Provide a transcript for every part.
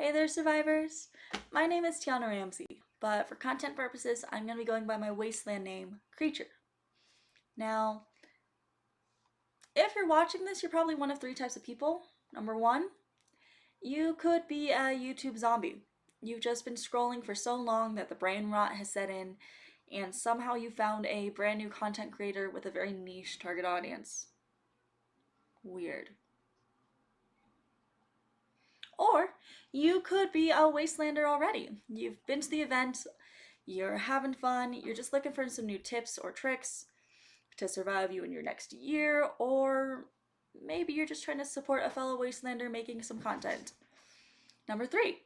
Hey there, survivors! My name is Tiana Ramsey, but for content purposes, I'm going to be going by my Wasteland name, Creature. Now, if you're watching this, you're probably one of three types of people. Number one, you could be a YouTube zombie. You've just been scrolling for so long that the brain rot has set in, and somehow you found a brand new content creator with a very niche target audience. Weird. Or you could be a Wastelander already. You've been to the event, you're having fun, you're just looking for some new tips or tricks to survive you in your next year, or maybe you're just trying to support a fellow Wastelander making some content. Number three,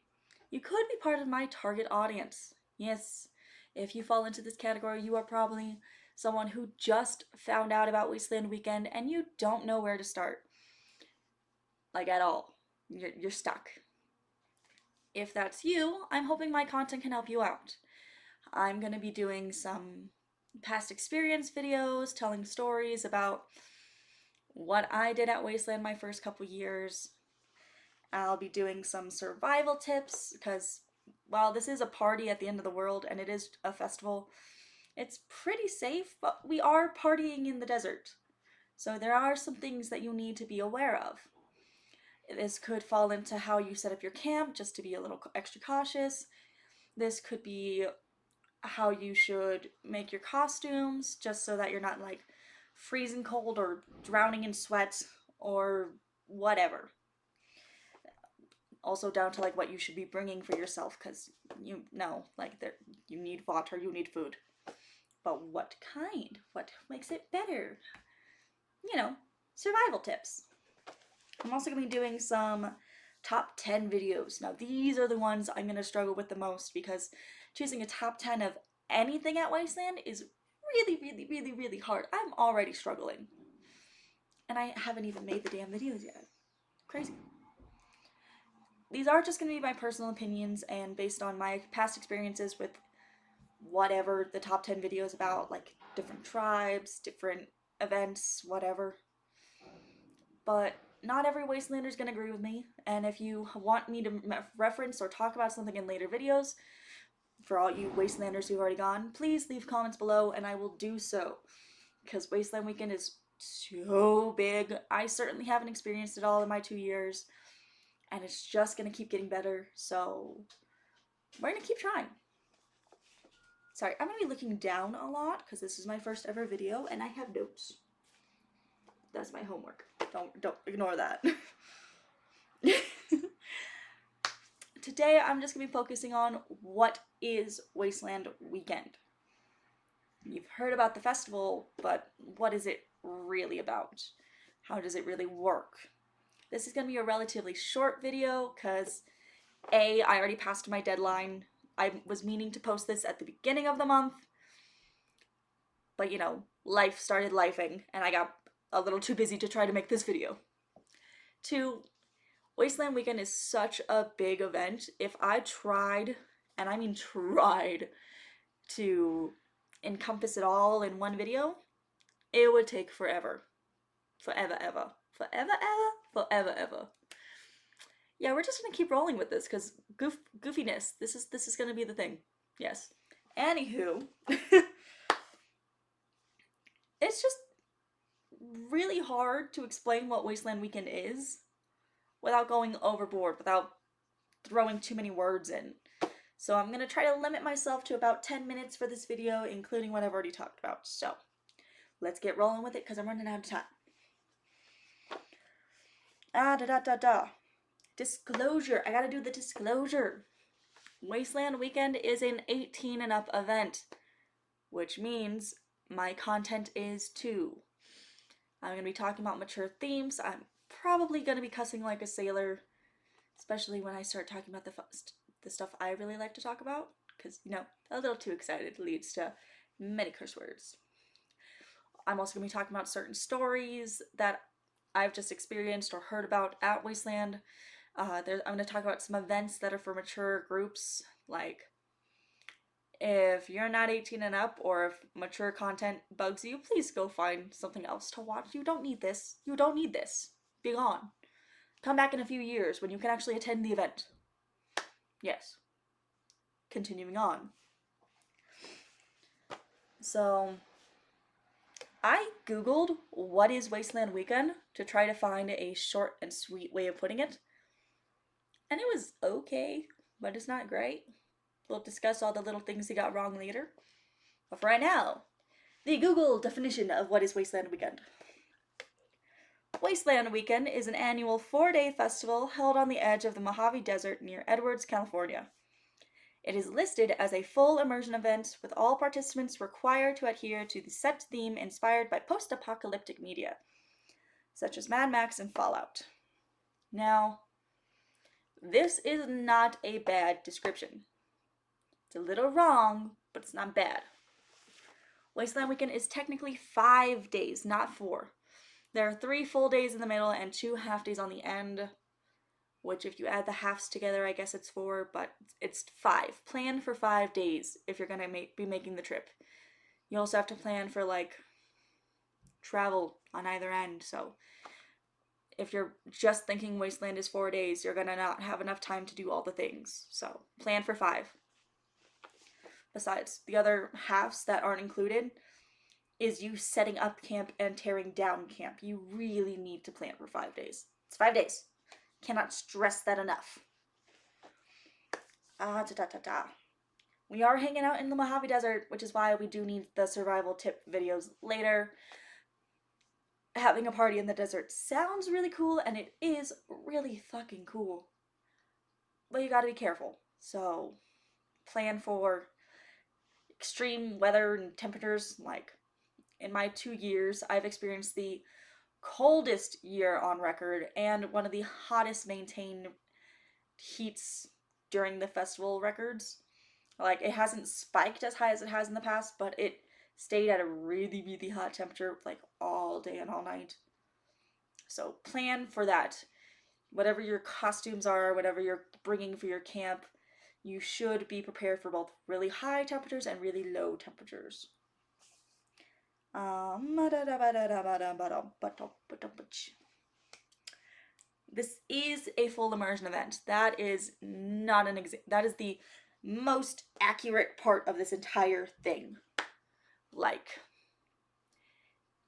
you could be part of my target audience. Yes, if you fall into this category, you are probably someone who just found out about Wasteland Weekend and you don't know where to start. Like, at all. You're stuck. If that's you, I'm hoping my content can help you out. I'm going to be doing some past experience videos, telling stories about what I did at Wasteland my first couple years. I'll be doing some survival tips because while this is a party at the end of the world and it is a festival, it's pretty safe, but we are partying in the desert. So there are some things that you need to be aware of. This could fall into how you set up your camp, just to be a little extra cautious. This could be how you should make your costumes, just so that you're not like freezing cold or drowning in sweat or whatever. Also down to like what you should be bringing for yourself, because you know, like you need water, you need food. But what kind? What makes it better? You know, survival tips. I'm also going to be doing some top 10 videos. Now, these are the ones I'm going to struggle with the most because choosing a top 10 of anything at Wasteland is really hard. I'm already struggling. And I haven't even made the damn videos yet. Crazy. These are just going to be my personal opinions and based on my past experiences with whatever the top 10 videos about, like different tribes, different events, whatever. But not every Wastelander is going to agree with me, and if you want me to reference or talk about something in later videos, for all you Wastelanders who've already gone, please leave comments below and I will do so. Because Wasteland Weekend is so big. I certainly haven't experienced it all in my 2 years, and it's just going to keep getting better, so we're going to keep trying. Sorry, I'm going to be looking down a lot because this is my first ever video and I have notes. That's my homework. Don't ignore that. Today I'm just going to be focusing on what is Wasteland Weekend. You've heard about the festival, but what is it really about? How does it really work? This is going to be a relatively short video because I already passed my deadline. I was meaning to post this at the beginning of the month, but you know, life started lifing and I got a little too busy to try to make this video. Two, Wasteland Weekend is such a big event. If I tried, and I mean tried, to encompass it all in one video, it would take forever. Forever, ever. Forever, ever? Forever, ever. Yeah, we're just gonna keep rolling with this, because goofiness, this is gonna be the thing. Yes. Anywho, it's just really hard to explain what Wasteland Weekend is without going overboard, without throwing too many words in. So I'm going to try to limit myself to about 10 minutes for this video, including what I've already talked about. So let's get rolling with it because I'm running out of time. Disclosure. I gotta do the disclosure. Wasteland Weekend is an 18 and up event, which means my content is too. I'm going to be talking about mature themes. I'm probably going to be cussing like a sailor, especially when I start talking about the stuff I really like to talk about, because, you know, a little too excited leads to many curse words. I'm also going to be talking about certain stories that I've just experienced or heard about at Wasteland. I'm going to talk about some events that are for mature groups, like if you're not 18 and up, or if mature content bugs you, please go find something else to watch. You don't need this. You don't need this. Be gone. Come back in a few years when you can actually attend the event. Yes. Continuing on. So, I googled what is Wasteland Weekend to try to find a short and sweet way of putting it. And it was okay, but it's not great. We'll discuss all the little things he got wrong later. But for right now, the Google definition of what is Wasteland Weekend. Wasteland Weekend is an annual 4-day festival held on the edge of the Mojave Desert near Edwards, California. It is listed as a full immersion event with all participants required to adhere to the set theme inspired by post-apocalyptic media, such as Mad Max and Fallout. Now, this is not a bad description. It's a little wrong, but it's not bad. Wasteland Weekend is technically 5 days, not 4. There are 3 full days in the middle and 2 half days on the end, which if you add the halves together, I guess it's 4, but it's 5. Plan for 5 days if you're going to be making the trip. You also have to plan for, like, travel on either end, so if you're just thinking Wasteland is 4 days, you're going to not have enough time to do all the things, so plan for 5. Besides, the other halves that aren't included is you setting up camp and tearing down camp. You really need to plan for 5 days. It's 5 days. Cannot stress that enough. We are hanging out in the Mojave Desert, which is why we do need the survival tip videos later. Having a party in the desert sounds really cool, and it is really fucking cool. But you gotta be careful. So, plan for extreme weather and temperatures. Like, in my 2 years, I've experienced the coldest year on record and one of the hottest maintained heats during the festival records. Like, it hasn't spiked as high as it has in the past, but it stayed at a really, really hot temperature, like, all day and all night. So plan for that. Whatever your costumes are, whatever you're bringing for your camp, you should be prepared for both really high temperatures and really low temperatures. This is a full immersion event. That is not an that is the most accurate part of this entire thing. Like,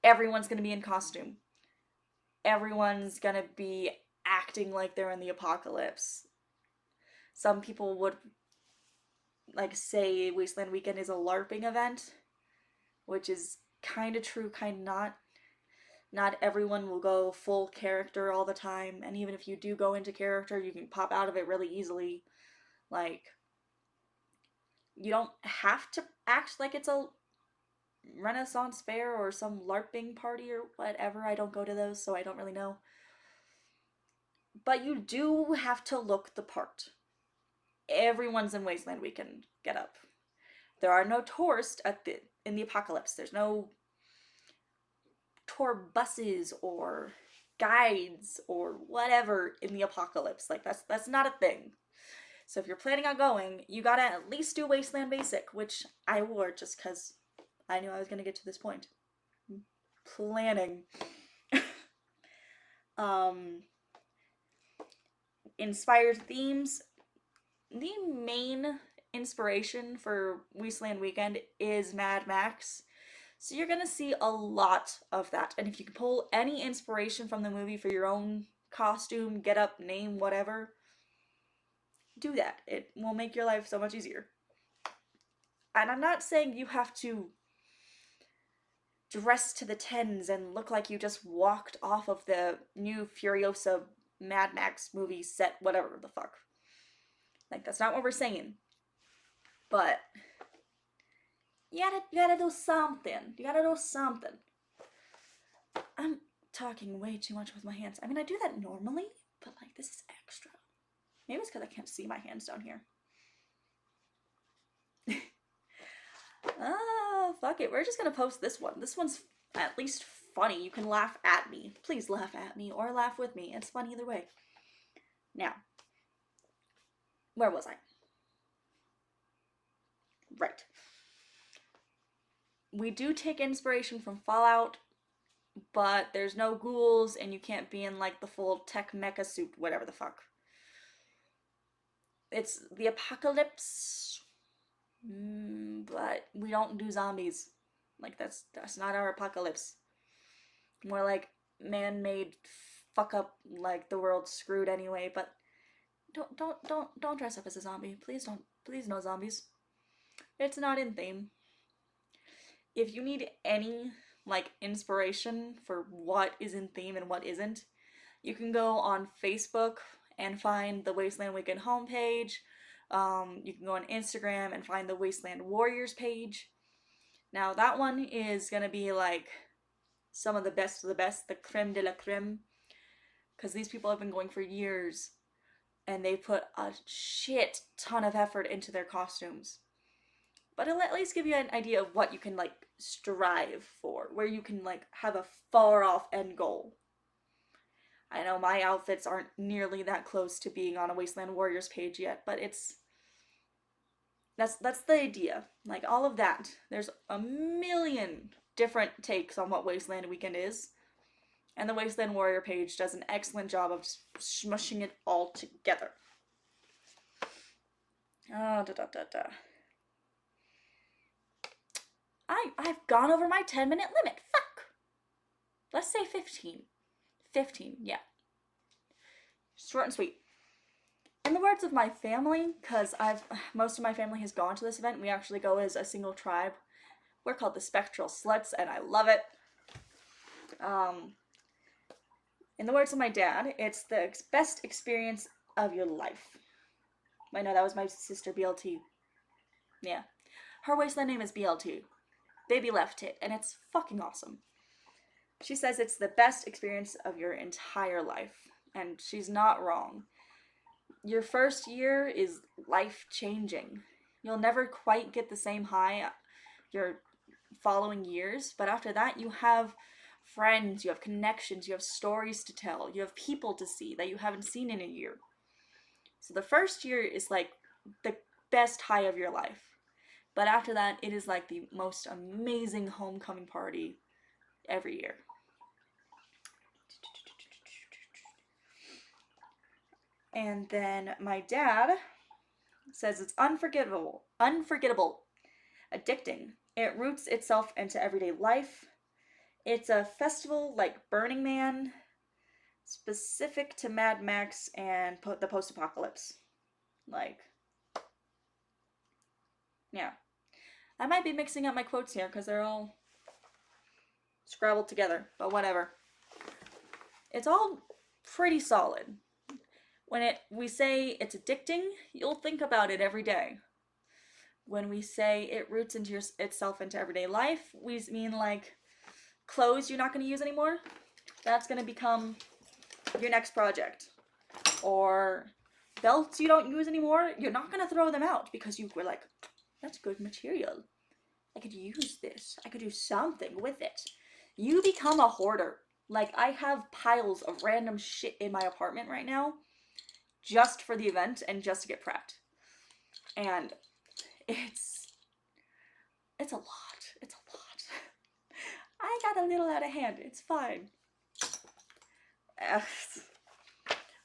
everyone's gonna be in costume. Everyone's gonna be acting like they're in the apocalypse. Some people would like say Wasteland Weekend is a LARPing event, which is kind of true, kind of not. Not everyone will go full character all the time, and even if you do go into character, you can pop out of it really easily. Like, you don't have to act like it's a Renaissance fair or some LARPing party or whatever. I don't go to those, so I don't really know. But you do have to look the part. Everyone's in Wasteland Weekend get up. There are no tourists in the apocalypse. There's no tour buses or guides or whatever in the apocalypse. Like, that's not a thing. So if you're planning on going, you gotta at least do Wasteland Basic, which I wore just because I knew I was gonna get to this point. Planning. Inspired themes. The main inspiration for Wasteland Weekend is Mad Max. So you're going to see a lot of that. And if you can pull any inspiration from the movie for your own costume, get up, name, whatever, do that. It will make your life so much easier. And I'm not saying you have to dress to the tens and look like you just walked off of the new Furiosa Mad Max movie set, whatever the fuck. Like, that's not what we're saying. But you gotta do something. You gotta do something. I'm talking way too much with my hands. I mean, I do that normally, but like, this is extra. Maybe it's because I can't see my hands down here. Fuck it. We're just gonna post this one. This one's at least funny. You can laugh at me. Please laugh at me or laugh with me. It's fun either way. Now, where was I? Right. We do take inspiration from Fallout, but there's no ghouls and you can't be in like the full tech mecha suit, whatever the fuck. it's the apocalypse, but we don't do zombies. Like that's not our apocalypse. More like man-made fuck up, like the world's screwed anyway. But don't dress up as a zombie. Please don't. Please no zombies. It's not in theme. If you need any like inspiration for what is in theme and what isn't, you can go on Facebook and find the Wasteland Weekend homepage. You can go on Instagram and find the Wasteland Warriors page. Now that one is gonna be like some of the best, the creme de la creme, because these people have been going for years and they put a shit ton of effort into their costumes. But it'll at least give you an idea of what you can like strive for, where you can like have a far off end goal. I know my outfits aren't nearly that close to being on a Wasteland Warriors page yet, but that's the idea. Like all of that. There's a million different takes on what Wasteland Weekend is. And the Wasteland Warrior page does an excellent job of just smushing it all together. I've gone over my 10-minute limit. Fuck. Let's say 15. 15, yeah. Short and sweet. In the words of my family, because most of my family has gone to this event, we actually go as a single tribe. We're called the Spectral Sluts, and I love it. In the words of my dad, it's the best experience of your life. Wait, no, that was my sister, BLT. Yeah. Her Wasteland name is BLT. Baby left tit, and it's fucking awesome. She says it's the best experience of your entire life, and she's not wrong. Your first year is life-changing. You'll never quite get the same high your following years, but after that you have friends, you have connections, you have stories to tell, you have people to see that you haven't seen in a year. So the first year is like the best high of your life. But after that, it is like the most amazing homecoming party every year. And then my dad says it's unforgettable, addicting. It roots itself into everyday life. It's a festival like Burning Man, specific to Mad Max and the post-apocalypse. Like, yeah. I might be mixing up my quotes here because they're all scrabbled together, but whatever. It's all pretty solid. When we say it's addicting, you'll think about it every day. When we say it roots into itself into everyday life, we mean like clothes you're not going to use anymore. That's going to become your next project. Or belts you don't use anymore, you're not going to throw them out because you were like, that's good material. I could use this. I could do something with it. You become a hoarder. Like, I have piles of random shit in my apartment right now just for the event and just to get prepped. And it's a lot. It's a lot. I got a little out of hand. It's fine.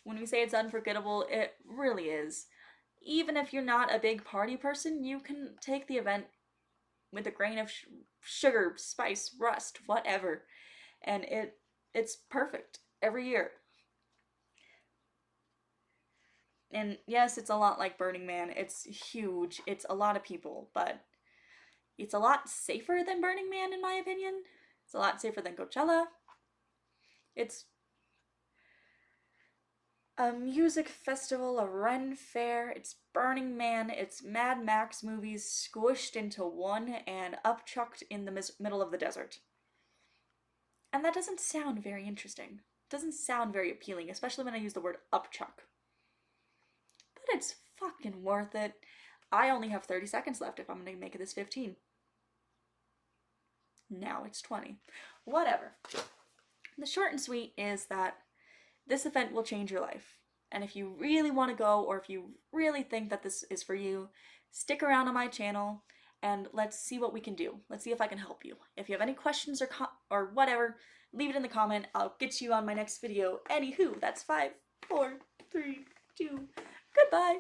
When we say it's unforgettable, it really is. Even if you're not a big party person, you can take the event with a grain of sugar, spice, rust, whatever. And it's perfect every year. And yes, it's a lot like Burning Man. It's huge. It's a lot of people, but it's a lot safer than Burning Man, in my opinion. It's a lot safer than Coachella. It's a music festival, a Ren fair, it's Burning Man, it's Mad Max movies squished into one and upchucked in the middle of the desert. And that doesn't sound very interesting. It doesn't sound very appealing, especially when I use the word upchuck. But it's fucking worth it. I only have 30 seconds left if I'm going to make this 15. Now it's 20. Whatever. The short and sweet is that this event will change your life. And if you really want to go, or if you really think that this is for you, stick around on my channel and let's see what we can do. Let's see if I can help you. If you have any questions or whatever, leave it in the comment. I'll get you on my next video. Anywho, that's 5, 4, 3, 2, goodbye.